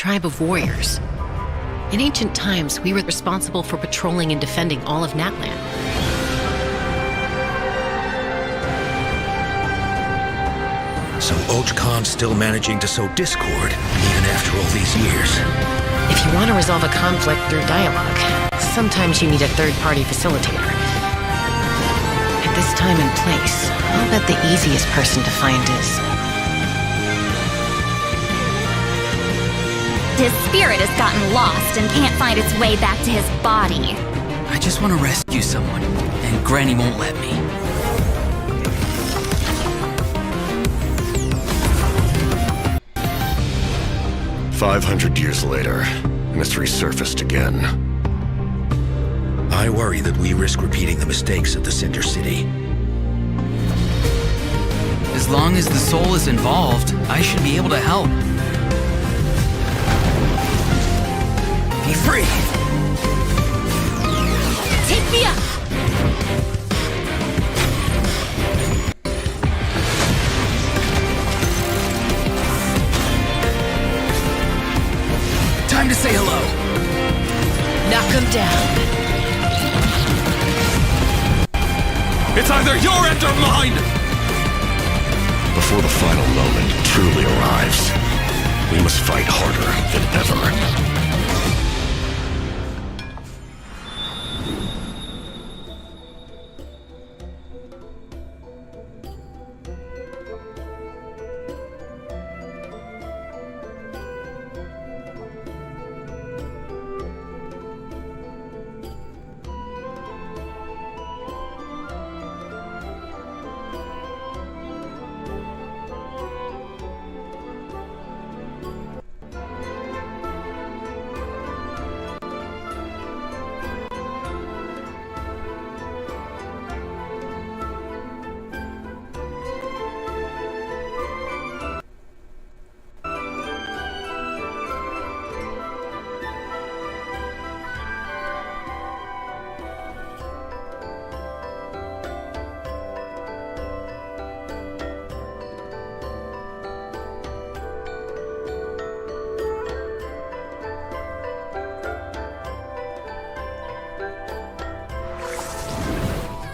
tribe of warriors. In ancient times, we were responsible for patrolling and defending all of Natlan. So Oj-Khan's still managing to sow discord, even after all these years. If you want to resolve a conflict through dialogue, sometimes you need a third-party facilitator. At this time and place, I'll bet the easiest person to find is... His spirit has gotten lost and can't find its way back to his body. I just want to rescue someone, and Granny won't let me. "500 years later, and it's resurfaced again. I worry that we risk repeating the mistakes of the Cinder City. As long as the soul is involved, I should be able to help. Be free! Take me up! Time to say hello! Knock him down. It's either your end or mine! Before the final moment truly arrives, we must fight harder than ever.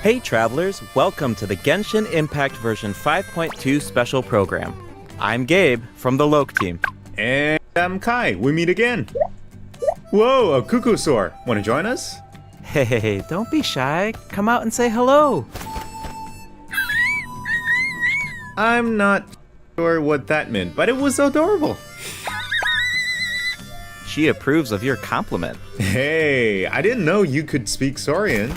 Hey travelers, welcome to the Genshin Impact version 5.2 special program. I'm Gabe from the Loke team. And I'm Kai. We meet again. Whoa, a Cuckoosaur. Want to join us? Hey, don't be shy. Come out and say hello. I'm not sure what that meant, but it was adorable. She approves of your compliment. Hey, I didn't know you could speak Saurian.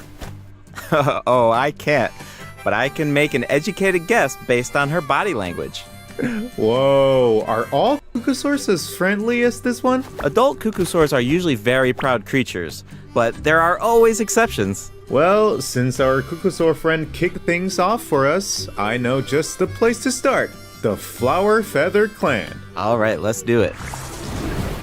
Oh, I can't, but I can make an educated guess based on her body language. Whoa, are all Cuckoosaurs as friendly as this one? Adult Cuckoosaurs are usually very proud creatures, but there are always exceptions. Well, since our Cuckoosaur friend kicked things off for us, I know just the place to start. The Flower Feather Clan. All right, let's do it.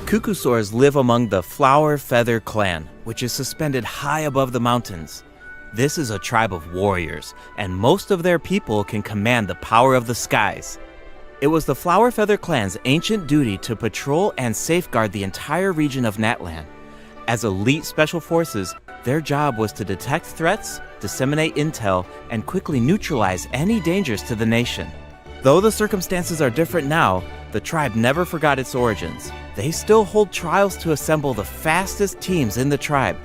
Cuckoosaurs live among the Flower Feather Clan, which is suspended high above the mountains. This is a tribe of warriors, and most of their people can command the power of the skies. It was the Flower Feather Clan's ancient duty to patrol and safeguard the entire region of Natlan. As elite special forces, their job was to detect threats, disseminate intel, and quickly neutralize any dangers to the nation. Though the circumstances are different now, the tribe never forgot its origins. They still hold trials to assemble the fastest teams in the tribe.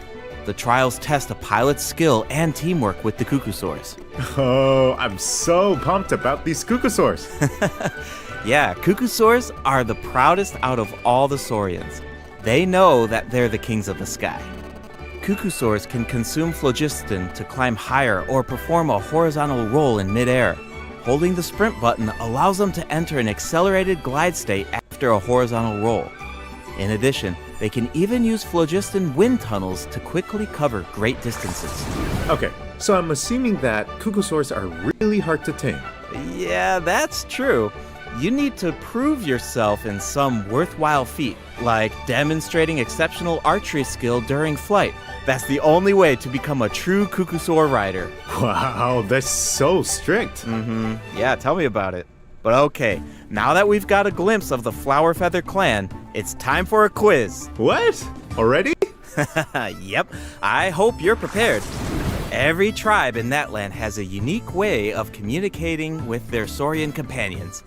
The trials test a pilot's skill and teamwork with the Cuckoosaurs. Oh, I'm so pumped about these Cuckoosaurs. Yeah, Cuckoosaurs are the proudest out of all the Saurians. They know that they're the kings of the sky. Cuckoosaurs can consume phlogiston to climb higher or perform a horizontal roll in midair. Holding the sprint button allows them to enter an accelerated glide state after a horizontal roll. In addition, they can even use phlogiston wind tunnels to quickly cover great distances. Okay, so I'm assuming that Cuckoosaurs are really hard to tame. Yeah, that's true. You need to prove yourself in some worthwhile feat, like demonstrating exceptional archery skill during flight. That's the only way to become a true Cuckoosaur rider. Wow, that's so strict. Yeah, tell me about it. But okay, now that we've got a glimpse of the Flower Feather clan, it's time for a quiz. What? Already? Yep, I hope you're prepared. Every tribe in that land has a unique way of communicating with their Saurian companions.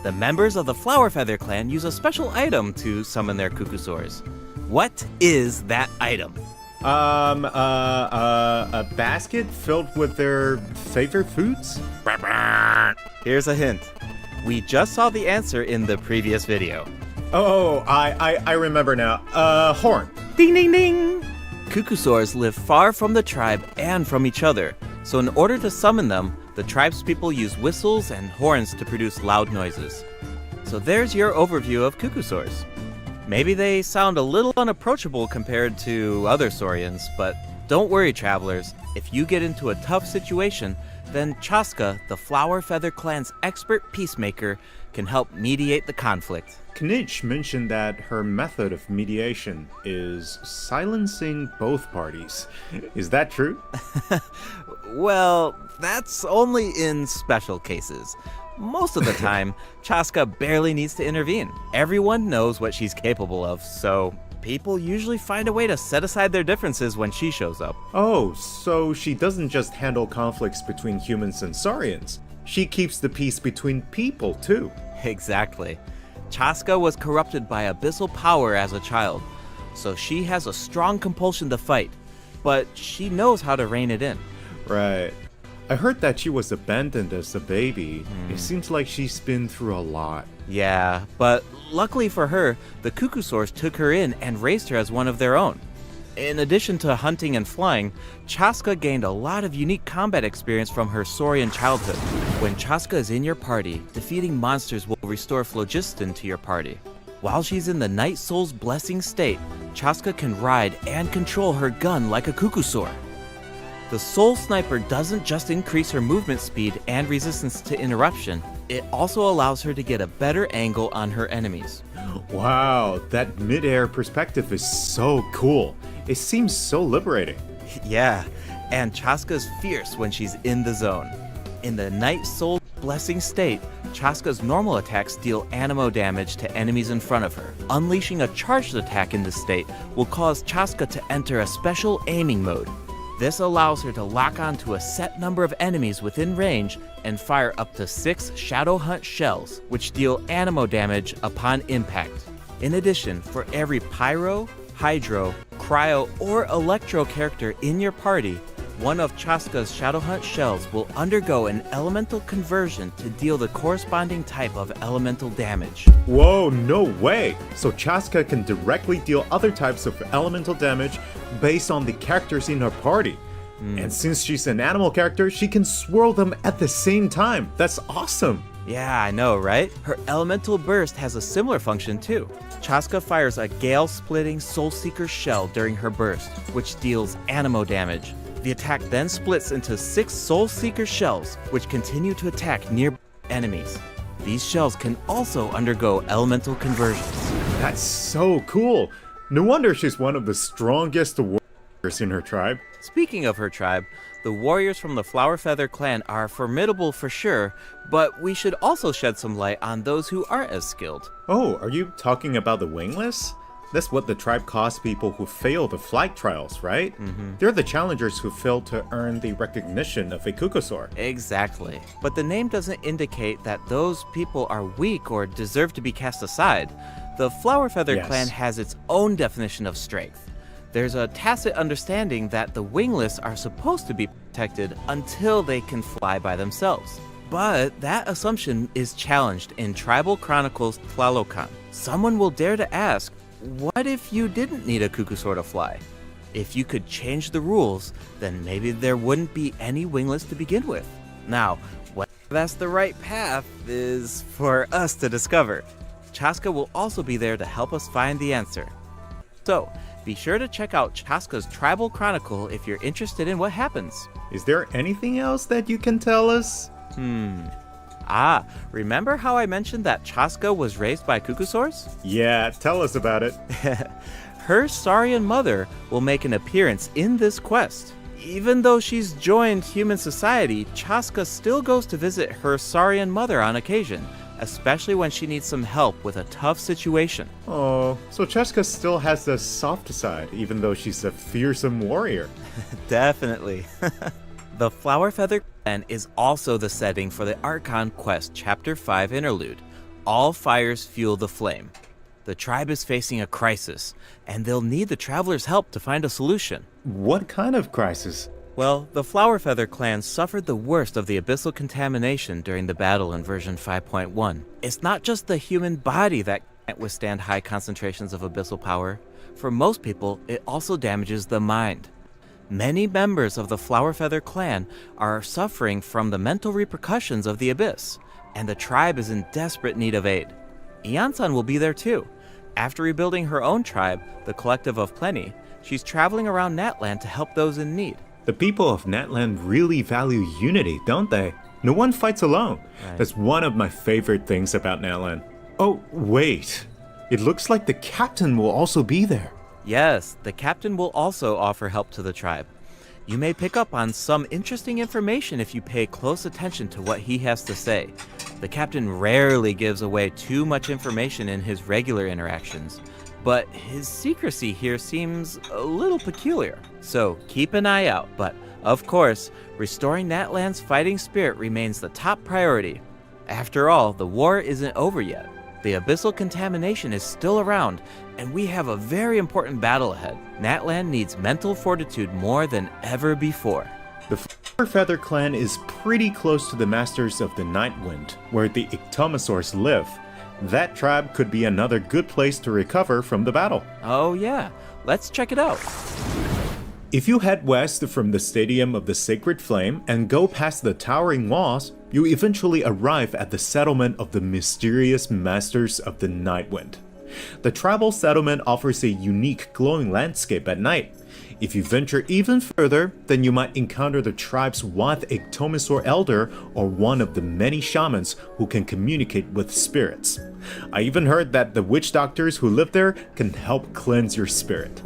The members of the Flower Feather clan use a special item to summon their Cucusaurs. What is that item? A basket filled with their favorite foods? Here's a hint. We just saw the answer in the previous video. Oh, I remember now. Horn. Ding ding ding! Cucusaurs live far from the tribe and from each other, so in order to summon them, the tribespeople use whistles and horns to produce loud noises. So there's your overview of Cucusaurs. Maybe they sound a little unapproachable compared to other Saurians, but don't worry, travelers. If you get into a tough situation, then Chaska, the Flower Feather clan's expert peacemaker, can help mediate the conflict. Knitch mentioned that her method of mediation is silencing both parties. Is that true? Well, that's only in special cases. Most of the time, Chaska barely needs to intervene. Everyone knows what she's capable of, so people usually find a way to set aside their differences when she shows up. Oh, so she doesn't just handle conflicts between humans and Saurians. She keeps the peace between people, too. Exactly. Chaska was corrupted by abyssal power as a child, so she has a strong compulsion to fight, but she knows how to rein it in. Right. I heard that she was abandoned as a baby. It seems like she's been through a lot. Yeah, but luckily for her, the Cucusaurs took her in and raised her as one of their own. In addition to hunting and flying, Chaska gained a lot of unique combat experience from her Saurian childhood. When Chaska is in your party, defeating monsters will restore phlogiston to your party. While she's in the Night Soul's blessing state, Chaska can ride and control her gun like a Cucusaur. The Soul Sniper doesn't just increase her movement speed and resistance to interruption, it also allows her to get a better angle on her enemies. Wow, that mid-air perspective is so cool. It seems so liberating. Yeah, and Chaska's fierce when she's in the zone. In the Night Soul blessing state, Chaska's normal attacks deal animo damage to enemies in front of her. Unleashing a charged attack in this state will cause Chaska to enter a special aiming mode. This allows her to lock onto a set number of enemies within range and fire up to 6 Shadow Hunt shells, which deal animo damage upon impact. In addition, for every Pyro, Hydro, Cryo, or Electro character in your party, one of Chaska's Shadow Hunt shells will undergo an elemental conversion to deal the corresponding type of elemental damage. Whoa, no way! So Chaska can directly deal other types of elemental damage based on the characters in her party. And since she's an animal character, she can swirl them at the same time. That's awesome! Yeah, I know, right? Her elemental burst has a similar function too. Chaska fires a gale-splitting Soulseeker shell during her burst, which deals animo damage. The attack then splits into 6 Soulseeker shells, which continue to attack nearby enemies. These shells can also undergo elemental conversions. That's so cool! No wonder she's one of the strongest warriors in her tribe. Speaking of her tribe, the warriors from the Flower Feather clan are formidable for sure, but we should also shed some light on those who aren't as skilled. Oh, are you talking about the wingless? That's what the tribe calls people who fail the flight trials, right? They're the challengers who fail to earn the recognition of a Cucusaur. Exactly. But the name doesn't indicate that those people are weak or deserve to be cast aside. The Flower Feather clan has its own definition of strength. There's a tacit understanding that the wingless are supposed to be protected until they can fly by themselves. But that assumption is challenged in Tribal Chronicles Tlalocan. Someone will dare to ask, what if you didn't need a Cucusaur to fly? If you could change the rules, then maybe there wouldn't be any wingless to begin with. Now, whether that's the right path is for us to discover. Chaska will also be there to help us find the answer. So, be sure to check out Chaska's Tribal Chronicle if you're interested in what happens. Is there anything else that you can tell us? Remember how I mentioned that Chaska was raised by Cucusaurs? Yeah, tell us about it. Her Saurian mother will make an appearance in this quest. Even though she's joined human society, Chaska still goes to visit her Saurian mother on occasion, especially when she needs some help with a tough situation. Oh, so Chaska still has the soft side, even though she's a fearsome warrior. Definitely. The Flower Feather Clan is also the setting for the Archon Quest Chapter 5 interlude. All fires fuel the flame. The tribe is facing a crisis, and they'll need the travelers' help to find a solution. What kind of crisis? Well, the Flower Feather Clan suffered the worst of the abyssal contamination during the battle in version 5.1. It's not just the human body that can't withstand high concentrations of abyssal power. For most people, it also damages the mind. Many members of the Flower Feather Clan are suffering from the mental repercussions of the abyss, and the tribe is in desperate need of aid. Iansan will be there too. After rebuilding her own tribe, the Collective of Plenty, she's traveling around Natland to help those in need. The people of Natland really value unity, don't they? No one fights alone. Right. That's one of my favorite things about Natland. Oh, wait. It looks like the captain will also be there. Yes, the captain will also offer help to the tribe. You may pick up on some interesting information if you pay close attention to what he has to say. The captain rarely gives away too much information in his regular interactions, but his secrecy here seems a little peculiar. So keep an eye out, but of course, restoring Natland's fighting spirit remains the top priority. After all, the war isn't over yet. The abyssal contamination is still around, and we have a very important battle ahead. Natland needs mental fortitude more than ever before. The Flower Feather Clan is pretty close to the Masters of the Nightwind, where the Ictomosaurs live. That tribe could be another good place to recover from the battle. Oh yeah, let's check it out. If you head west from the Stadium of the Sacred Flame and go past the towering walls, you eventually arrive at the settlement of the mysterious Masters of the Nightwind. The tribal settlement offers a unique glowing landscape at night. If you venture even further, then you might encounter the tribe's Wath Ictomosaur Elder or one of the many shamans who can communicate with spirits. I even heard that the witch doctors who live there can help cleanse your spirit.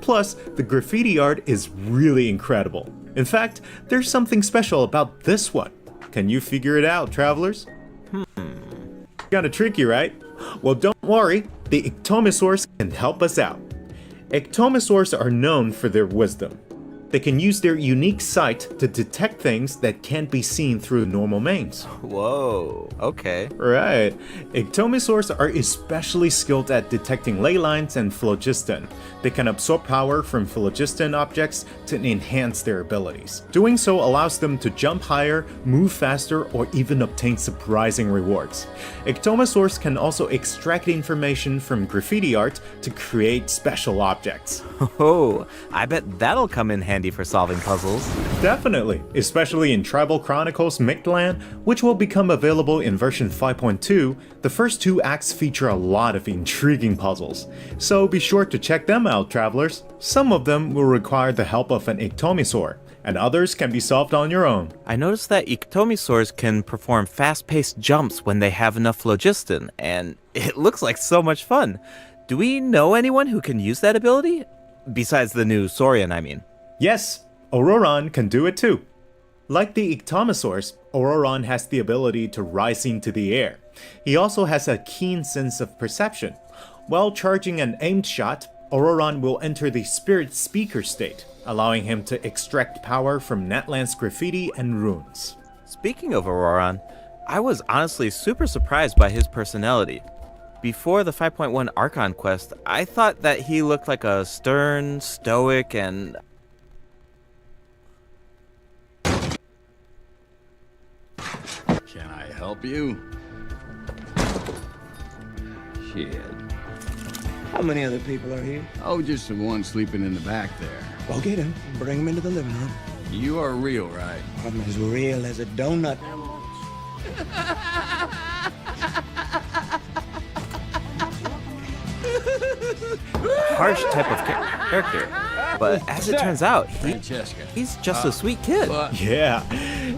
Plus, the graffiti art is really incredible. In fact, there's something special about this one. Can you figure it out, travelers? Kinda tricky, right? Well, don't worry, the Ictomosaurs can help us out. Ictomosaurs are known for their wisdom. They can use their unique sight to detect things that can't be seen through normal means. Whoa, okay. Right. Ictomosaurs are especially skilled at detecting ley lines and phlogiston. They can absorb power from phlogiston objects to enhance their abilities. Doing so allows them to jump higher, move faster, or even obtain surprising rewards. Ictomosaurs can also extract information from graffiti art to create special objects. Oh, I bet that'll come in handy for solving puzzles. Definitely, especially in Tribal Chronicles Mictland, which will become available in version 5.2. The first two acts feature a lot of intriguing puzzles, so be sure to check them out, travelers. Some of them will require the help of an Ictomosaur, and others can be solved on your own. I noticed that Ictomosaurs can perform fast-paced jumps when they have enough phlogiston, and it looks like so much fun. Do we know anyone who can use that ability? Besides the new Saurian, I mean. Yes, Auroron can do it too. Like the Ictomosaurs, Auroron has the ability to rise into the air. He also has a keen sense of perception. While charging an aimed shot, Auroron will enter the Spirit Speaker state, allowing him to extract power from Natland's graffiti and runes. Speaking of Auroron, I was honestly super surprised by his personality. Before the 5.1 Archon quest, I thought that he looked like a stern, stoic, and... Can I help you? Shit. How many other people are here? Oh, just the one sleeping in the back there. Go get him. Bring him into the living room. You are real, right? I'm as real as a donut. harsh type of character. But as it turns out, Francesca. he's just a sweet kid. Yeah,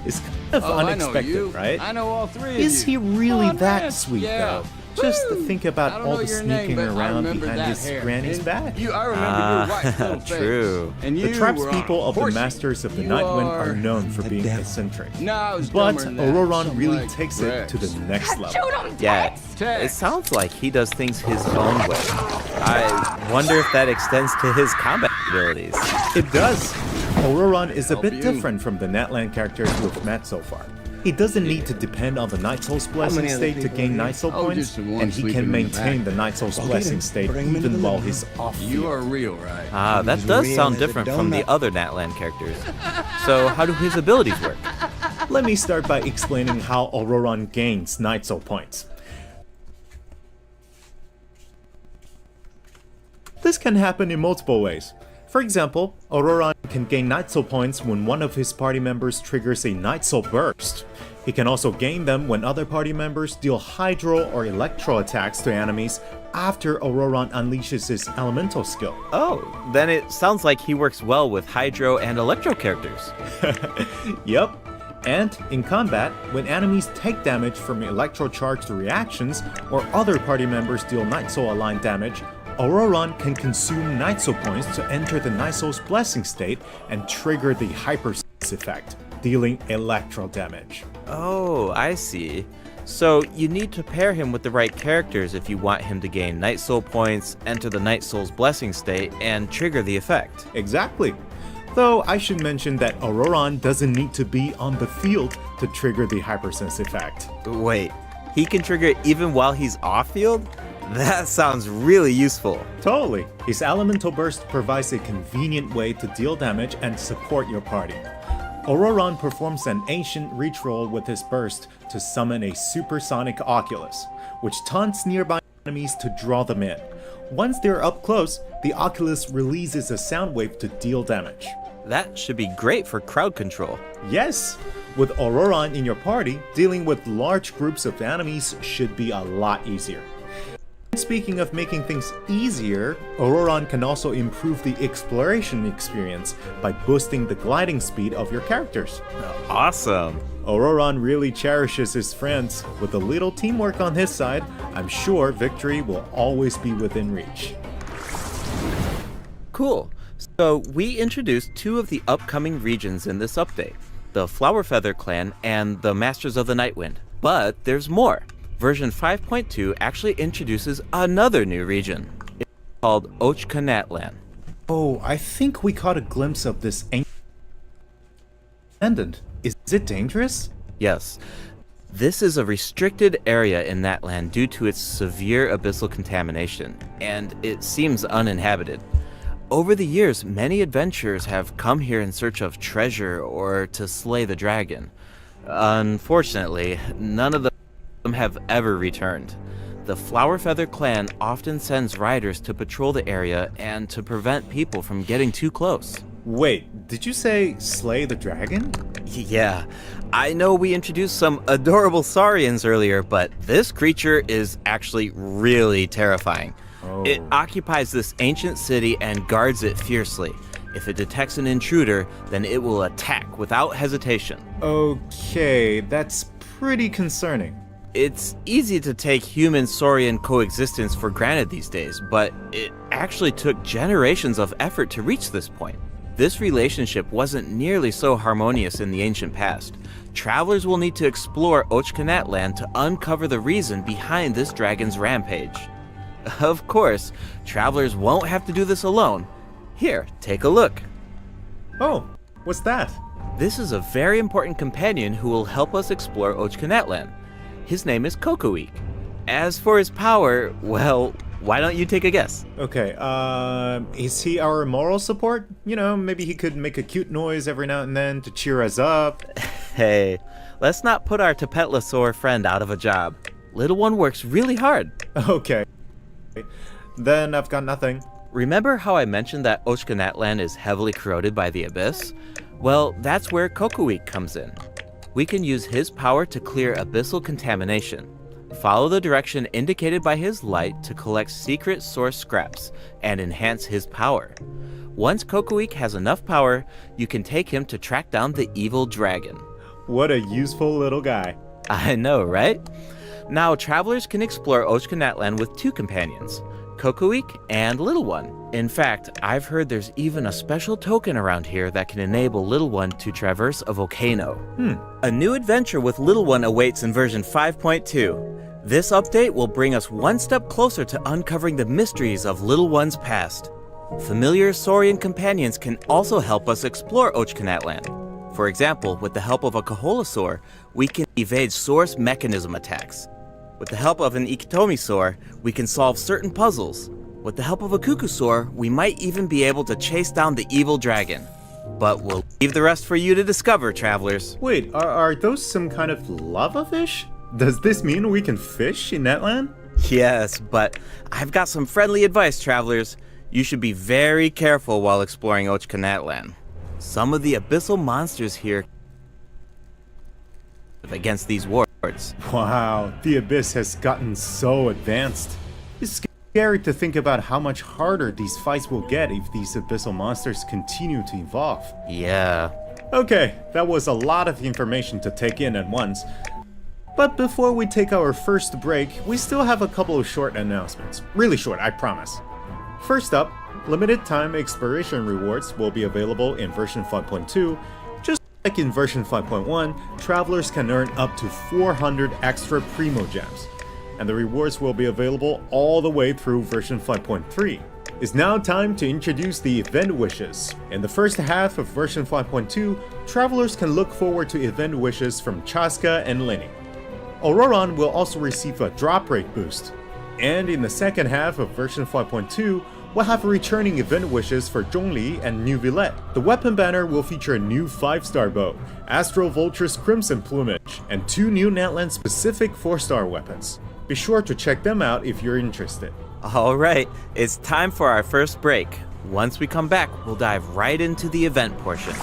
it's kind of Oh, I know unexpected, you. right? I know all three of Is you. he really Come on, that man. sweet, Yeah. though? Just think I about don't all know the your name, sneaking but I around remember behind that his hair. granny's And back. I remember your white little face. true. And The you were tribespeople of the horsey. Masters of the You Nightwind are known for the being devil. eccentric. No, I was But dumber than that. Auroron Something really like takes it to the Rex. next level. Shoot him, Yeah, Tex! it sounds like he does things his own way. I wonder if that extends to his combat abilities. It does. Auroron is a Help bit you. different from the Natlan characters we've met so far. He doesn't need to depend on the Night Soul's Blessing many other state to people gain are Night Soul Oh, points, just the one and he sleeping can in the maintain back. the Night Soul's Go get Blessing him. state Bring him into even the while living he's off You field. are real, right? That He's does real sound as a different from the donut. other Natlan characters. So how do his abilities work? Let me start by explaining how Auroron gains Night Soul points. This can happen in multiple ways. For example, Auroron can gain Night Soul points when one of his party members triggers a Night Soul burst. He can also gain them when other party members deal Hydro or Electro attacks to enemies after Auroron unleashes his elemental skill. Oh, then it sounds like he works well with Hydro and Electro characters. Yep. And in combat, when enemies take damage from electro-charged reactions or other party members deal Night Soul aligned damage, Auroron can consume Night Soul points to enter the Night Soul's Blessing state and trigger the Hypersense effect, dealing electro damage. Oh, I see. So you need to pair him with the right characters if you want him to gain Night Soul points, enter the Night Soul's Blessing state, and trigger the effect. Exactly. Though I should mention that Auroron doesn't need to be on the field to trigger the Hypersense effect. Wait, he can trigger it even while he's off-field? That sounds really useful. Totally. His Elemental Burst provides a convenient way to deal damage and support your party. Auroron performs an ancient reach roll with his burst to summon a supersonic Oculus, which taunts nearby enemies to draw them in. Once they're up close, the Oculus releases a sound wave to deal damage. That should be great for crowd control. Yes! With Auroron in your party, dealing with large groups of enemies should be a lot easier. Speaking of making things easier, Auroron can also improve the exploration experience by boosting the gliding speed of your characters. Awesome. Auroron really cherishes his friends. With a little teamwork on his side, I'm sure victory will always be within reach. Cool. So we introduced two of the upcoming regions in this update, the Flower Feather Clan and the Masters of the Nightwind. But there's more. Version 5.2 actually introduces another new region. It's called Ochkanatlan. Oh, I think we caught a glimpse of this pendant. Is it dangerous? Yes. This is a restricted area in that land due to its severe abyssal contamination, and it seems uninhabited. Over the years, many adventurers have come here in search of treasure or to slay the dragon. Unfortunately, none of them have ever returned. The Flower Feather Clan often sends riders to patrol the area and to prevent people from getting too close. Wait, did you say slay the dragon? Yeah, I know we introduced some adorable saurians earlier, but this creature is actually really terrifying. Oh. It occupies this ancient city and guards it fiercely. If it detects an intruder, then it will attack without hesitation. Okay, that's pretty concerning. It's easy to take human-saurian coexistence for granted these days, but it actually took generations of effort to reach this point. This relationship wasn't nearly so harmonious in the ancient past. Travelers will need to explore Ochkanatlan to uncover the reason behind this dragon's rampage. Of course, travelers won't have to do this alone. Here, take a look. Oh, what's that? This is a very important companion who will help us explore Ochkanatlan. His name is Kokoweek. As for his power, well, why don't you take a guess? Okay, is he our moral support? You know, maybe he could make a cute noise every now and then to cheer us up. Hey, let's not put our Tapetlosaur friend out of a job. Little one works really hard. Okay. Then I've got nothing. Remember how I mentioned that Ochkanatlan is heavily corroded by the abyss? Well, that's where Kokoweek comes in. We can use his power to clear abyssal contamination. Follow the direction indicated by his light to collect secret source scraps and enhance his power. Once Kokoweek has enough power, you can take him to track down the evil dragon. What a useful little guy. I know, right? Now, travelers can explore Ochkanatlan with two companions, Kokoik and Little One. In fact, I've heard there's even a special token around here that can enable Little One to traverse a volcano. A new adventure with Little One awaits in version 5.2. This update will bring us one step closer to uncovering the mysteries of Little One's past. Familiar Saurian companions can also help us explore Ochkanatlan. For example, with the help of a Kaholasaur, we can evade source mechanism attacks. With the help of an Ikitomisaur, we can solve certain puzzles. With the help of a Kukusaur, we might even be able to chase down the evil dragon. But we'll leave the rest for you to discover, travelers. Wait, are those some kind of lava fish? Does this mean we can fish in Netland? Yes, but I've got some friendly advice, travelers. You should be very careful while exploring Ochkanatlan. Some of the abyssal monsters here against these wards. Wow, the abyss has gotten so advanced. It's scary to think about how much harder these fights will get if these abyssal monsters continue to evolve. Yeah. Okay, that was a lot of information to take in at once. But before we take our first break, we still have a couple of short announcements. Really short, I promise. First up, limited time exploration rewards will be available in version 5.2. Just like in version 5.1, travelers can earn up to 400 extra Primo Gems, and the rewards will be available all the way through version 5.3. It's now time to introduce the event wishes. In the first half of version 5.2, travelers can look forward to event wishes from Chaska and Lenny. Auroron will also receive a drop rate boost. And in the second half of version 5.2, we'll have returning event wishes for Zhongli and New Villette. The weapon banner will feature a new 5-star bow, Astral Vulture's Crimson Plumage, and 2 new Netland-specific 4-star weapons. Be sure to check them out if you're interested. Alright, it's time for our first break. Once we come back, we'll dive right into the event portion.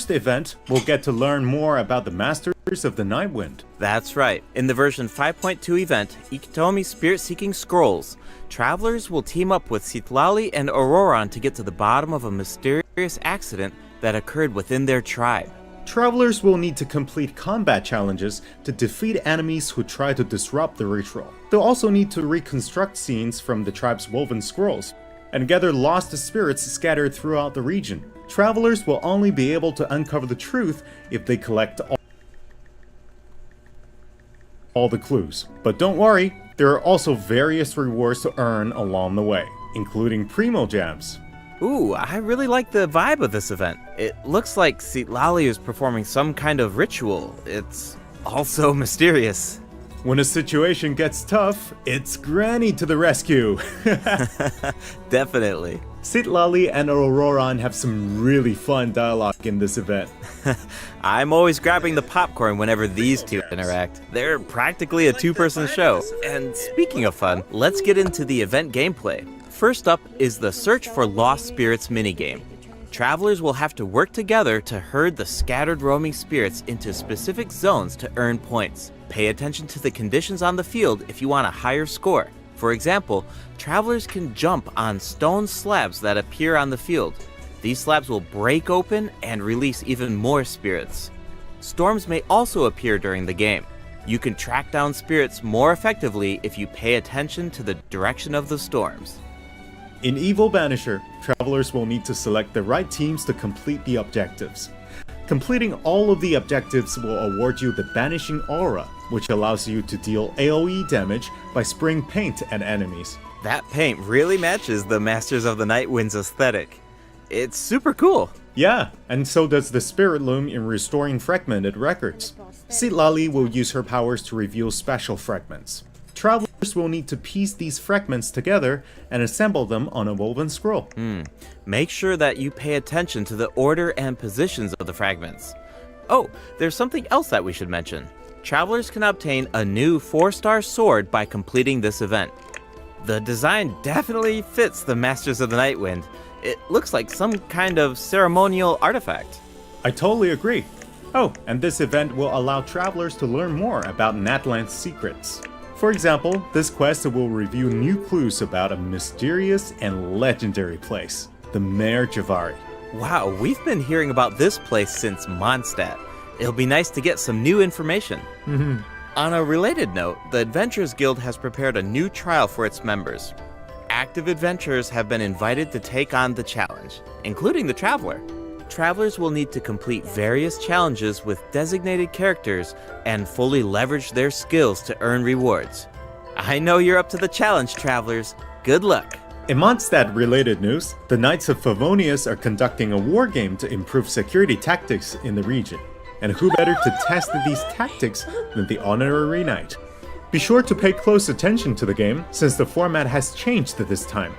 Event, we'll get to learn more about the Masters of the Nightwind. That's right. In the version 5.2 event, Ikitomi Spirit-Seeking Scrolls, travelers will team up with Citlali and Auroron to get to the bottom of a mysterious accident that occurred within their tribe. Travelers will need to complete combat challenges to defeat enemies who try to disrupt the ritual. They'll also need to reconstruct scenes from the tribe's woven scrolls and gather lost spirits scattered throughout the region. Travelers will only be able to uncover the truth if they collect all the clues. But don't worry, there are also various rewards to earn along the way, including Primo Gems. Ooh, I really like the vibe of this event. It looks like Citlali is performing some kind of ritual. It's also mysterious. When a situation gets tough, it's Granny to the rescue. Definitely. Citlali and Auroron have some really fun dialogue in this event. I'm always grabbing the popcorn whenever these two interact. They're practically a two-person show. And speaking of fun, let's get into the event gameplay. First up is the Search for Lost Spirits minigame. Travelers will have to work together to herd the scattered roaming spirits into specific zones to earn points. Pay attention to the conditions on the field if you want a higher score. For example, travelers can jump on stone slabs that appear on the field. These slabs will break open and release even more spirits. Storms may also appear during the game. You can track down spirits more effectively if you pay attention to the direction of the storms. In Evil Banisher, travelers will need to select the right teams to complete the objectives. Completing all of the objectives will award you the Banishing Aura, which allows you to deal AoE damage by spraying paint at enemies. That paint really matches the Masters of the Night Wind's aesthetic. It's super cool. Yeah, and so does the Spirit Loom in restoring fragmented records. Citlali will use her powers to reveal special fragments. Travelers will need to piece these fragments together and assemble them on a woven scroll. Make sure that you pay attention to the order and positions of the fragments. Oh, there's something else that we should mention. Travelers can obtain a new 4-star sword by completing this event. The design definitely fits the Masters of the Night Wind. It looks like some kind of ceremonial artifact. I totally agree. Oh, and this event will allow travelers to learn more about Natlan's secrets. For example, this quest will review new clues about a mysterious and legendary place, the Mare Javari. Wow, we've been hearing about this place since Mondstadt. It'll be nice to get some new information. On a related note, the Adventurers Guild has prepared a new trial for its members. Active adventurers have been invited to take on the challenge, including the Traveler. Travelers will need to complete various challenges with designated characters and fully leverage their skills to earn rewards. I know you're up to the challenge, Travelers. Good luck! In Mondstadt-related news, the Knights of Favonius are conducting a war game to improve security tactics in the region. And who better to test these tactics than the Honorary Knight? Be sure to pay close attention to the game, since the format has changed this time.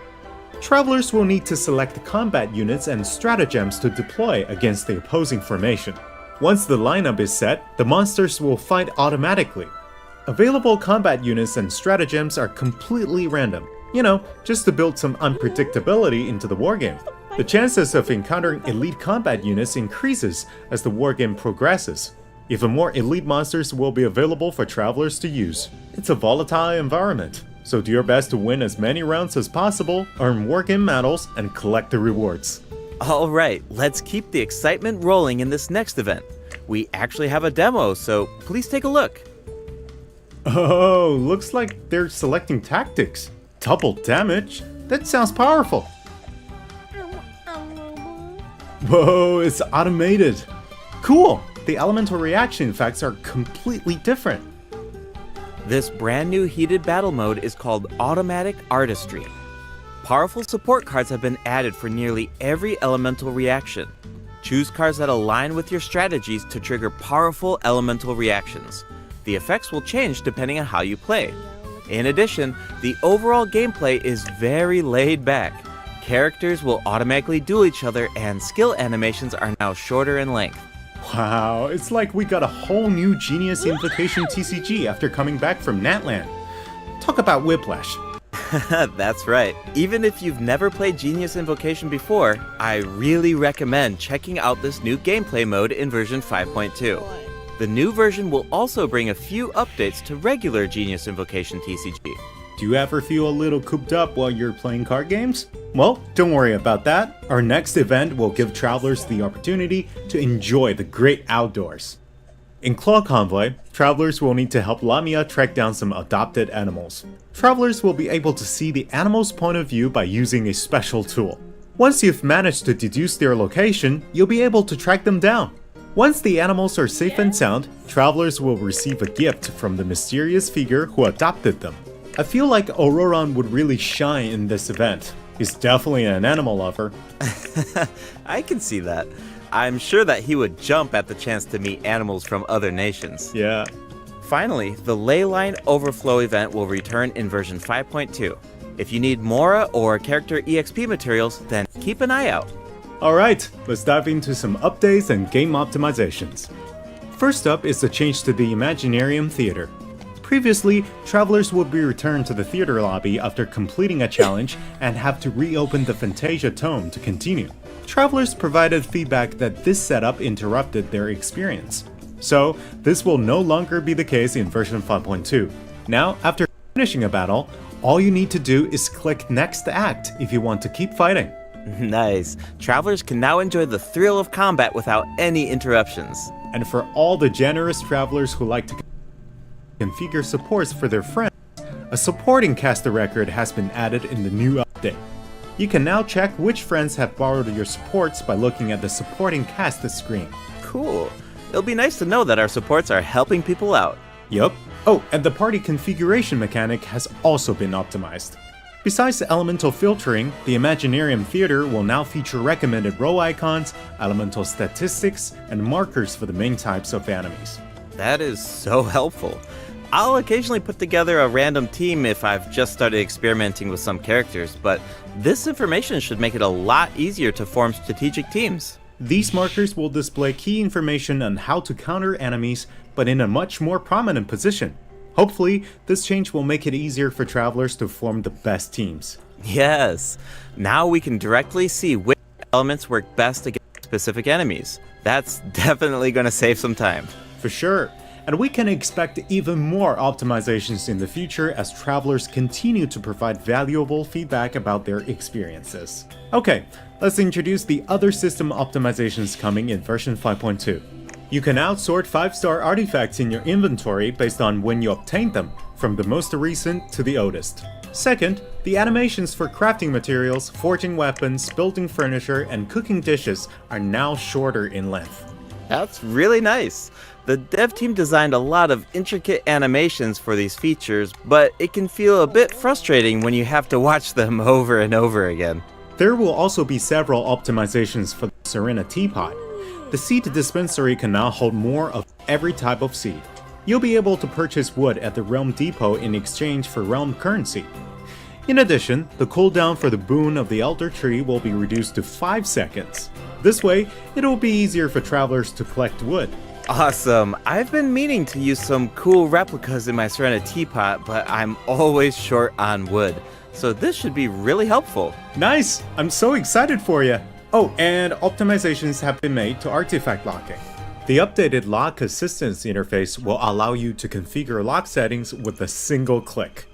Travelers will need to select combat units and stratagems to deploy against the opposing formation. Once the lineup is set, the monsters will fight automatically. Available combat units and stratagems are completely random, just to build some unpredictability into the wargame. The chances of encountering elite combat units increases as the wargame progresses. Even more elite monsters will be available for travelers to use. It's a volatile environment, so do your best to win as many rounds as possible, earn wargame medals, and collect the rewards. Alright, let's keep the excitement rolling in this next event. We actually have a demo, so please take a look. Oh, looks like they're selecting tactics. Double damage? That sounds powerful. Whoa, it's automated. Cool! The elemental reaction effects are completely different. This brand new heated battle mode is called Automatic Artistry. Powerful support cards have been added for nearly every elemental reaction. Choose cards that align with your strategies to trigger powerful elemental reactions. The effects will change depending on how you play. In addition, the overall gameplay is very laid back. Characters will automatically duel each other and skill animations are now shorter in length. Wow, it's like we got a whole new Genius Invocation TCG after coming back from Natlan. Talk about whiplash. That's right. Even if you've never played Genius Invocation before, I really recommend checking out this new gameplay mode in version 5.2. The new version will also bring a few updates to regular Genius Invocation TCG. Do you ever feel a little cooped up while you're playing card games? Well, don't worry about that. Our next event will give travelers the opportunity to enjoy the great outdoors. In Claw Convoy, travelers will need to help Lamia track down some adopted animals. Travelers will be able to see the animal's point of view by using a special tool. Once you've managed to deduce their location, you'll be able to track them down. Once the animals are safe and sound, travelers will receive a gift from the mysterious figure who adopted them. I feel like Auroron would really shine in this event. He's definitely an animal lover. I can see that. I'm sure that he would jump at the chance to meet animals from other nations. Yeah. Finally, the Leyline Overflow event will return in version 5.2. If you need Mora or character EXP materials, then keep an eye out. Alright, let's dive into some updates and game optimizations. First up is the change to the Imaginarium Theater. Previously, travelers would be returned to the theater lobby after completing a challenge and have to reopen the Fantasia Tome to continue. Travelers provided feedback that this setup interrupted their experience. So, this will no longer be the case in version 5.2. Now, after finishing a battle, all you need to do is click Next Act if you want to keep fighting. Nice. Travelers can now enjoy the thrill of combat without any interruptions. And for all the generous travelers who like to configure supports for their friends, a supporting caster record has been added in the new update. You can now check which friends have borrowed your supports by looking at the supporting cast screen. Cool. It'll be nice to know that our supports are helping people out. Yup. Oh, and the party configuration mechanic has also been optimized. Besides the elemental filtering, the Imaginarium Theater will now feature recommended role icons, elemental statistics, and markers for the main types of enemies. That is so helpful. I'll occasionally put together a random team if I've just started experimenting with some characters, but this information should make it a lot easier to form strategic teams. These markers will display key information on how to counter enemies, but in a much more prominent position. Hopefully, this change will make it easier for travelers to form the best teams. Yes! Now we can directly see which elements work best against specific enemies. That's definitely going to save some time. For sure. And we can expect even more optimizations in the future as travelers continue to provide valuable feedback about their experiences. Okay, let's introduce the other system optimizations coming in version 5.2. You can outsort 5-star artifacts in your inventory based on when you obtained them, from the most recent to the oldest. Second, the animations for crafting materials, forging weapons, building furniture, and cooking dishes are now shorter in length. That's really nice. The dev team designed a lot of intricate animations for these features, but it can feel a bit frustrating when you have to watch them over and over again. There will also be several optimizations for the Serena Teapot. The seed dispensary can now hold more of every type of seed. You'll be able to purchase wood at the Realm Depot in exchange for Realm currency. In addition, the cooldown for the boon of the Elder Tree will be reduced to 5 seconds. This way, it'll be easier for travelers to collect wood. Awesome! I've been meaning to use some cool replicas in my Serena Teapot, but I'm always short on wood, so this should be really helpful. Nice! I'm so excited for you! Oh, and optimizations have been made to artifact locking. The updated lock assistance interface will allow you to configure lock settings with a single click.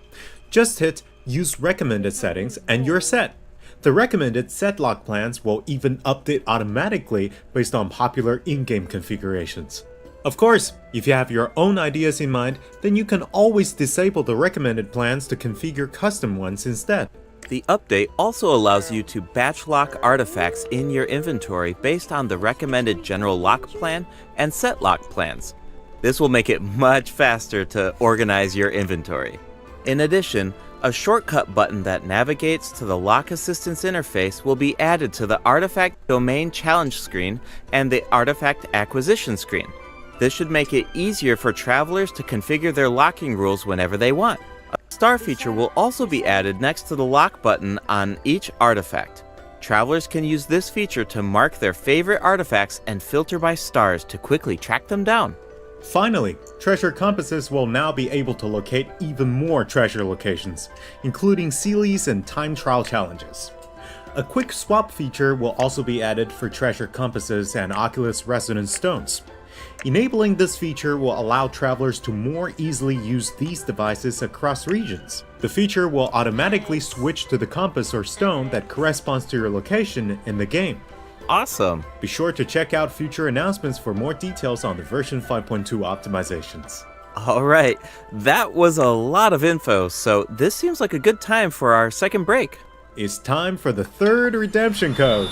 Just hit Use Recommended Settings and you're set. The recommended set lock plans will even update automatically based on popular in-game configurations. Of course, if you have your own ideas in mind, then you can always disable the recommended plans to configure custom ones instead. The update also allows you to batch lock artifacts in your inventory based on the recommended general lock plan and set lock plans. This will make it much faster to organize your inventory. In addition, a shortcut button that navigates to the lock assistance interface will be added to the artifact domain challenge screen and the artifact acquisition screen. This should make it easier for travelers to configure their locking rules whenever they want. A star feature will also be added next to the lock button on each artifact. Travelers can use this feature to mark their favorite artifacts and filter by stars to quickly track them down. Finally, treasure compasses will now be able to locate even more treasure locations, including Sealies and time trial challenges. A quick swap feature will also be added for treasure compasses and Oculus Resonance stones. Enabling this feature will allow travelers to more easily use these devices across regions. The feature will automatically switch to the compass or stone that corresponds to your location in the game. Awesome! Be sure to check out future announcements for more details on the version 5.2 optimizations. Alright, that was a lot of info, so this seems like a good time for our second break. It's time for the third redemption code.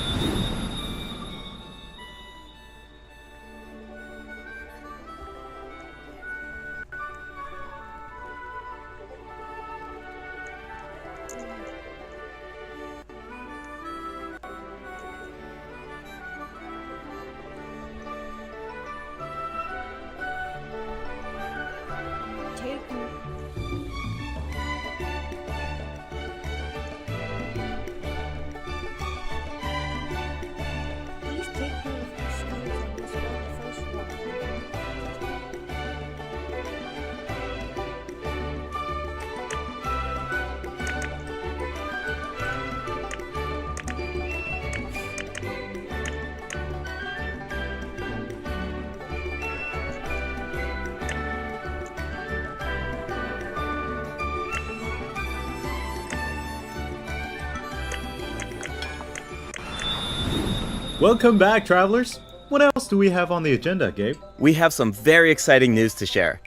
Welcome back, travelers! What else do we have on the agenda, Gabe? We have some very exciting news to share.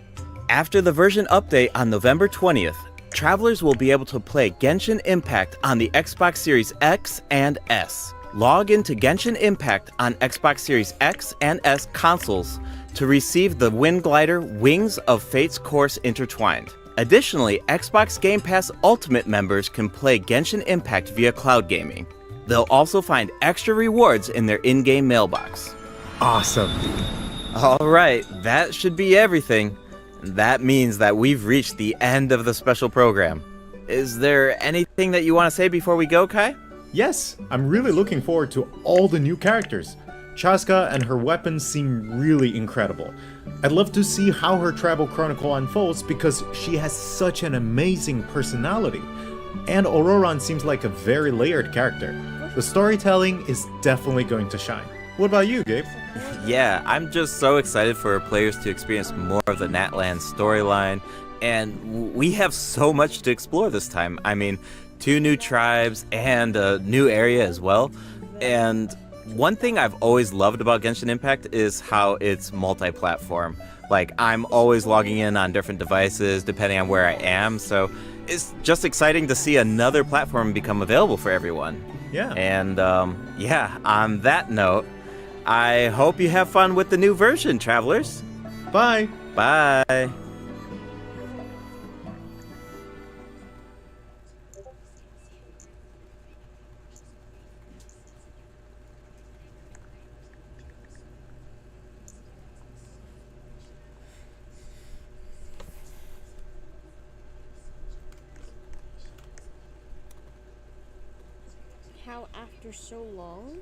After the version update on November 20th, travelers will be able to play Genshin Impact on the Xbox Series X and S. Log into Genshin Impact on Xbox Series X and S consoles to receive the Wind Glider Wings of Fate's Course Intertwined. Additionally, Xbox Game Pass Ultimate members can play Genshin Impact via cloud gaming. They'll also find extra rewards in their in-game mailbox. Awesome. Alright, that should be everything. That means that we've reached the end of the special program. Is there anything that you want to say before we go, Kai? Yes, I'm really looking forward to all the new characters. Chaska and her weapons seem really incredible. I'd love to see how her travel chronicle unfolds because she has such an amazing personality. And Auroran seems like a very layered character. The storytelling is definitely going to shine. What about you, Gabe? Yeah, I'm just so excited for players to experience more of the Natlan storyline, and we have so much to explore this time. I mean, 2 new tribes and a new area as well. And one thing I've always loved about Genshin Impact is how it's multi-platform. Like, I'm always logging in on different devices depending on where I am, so it's just exciting to see another platform become available for everyone. Yeah. And yeah, on that note, I hope you have fun with the new version, travelers. Bye. Bye. How after so long?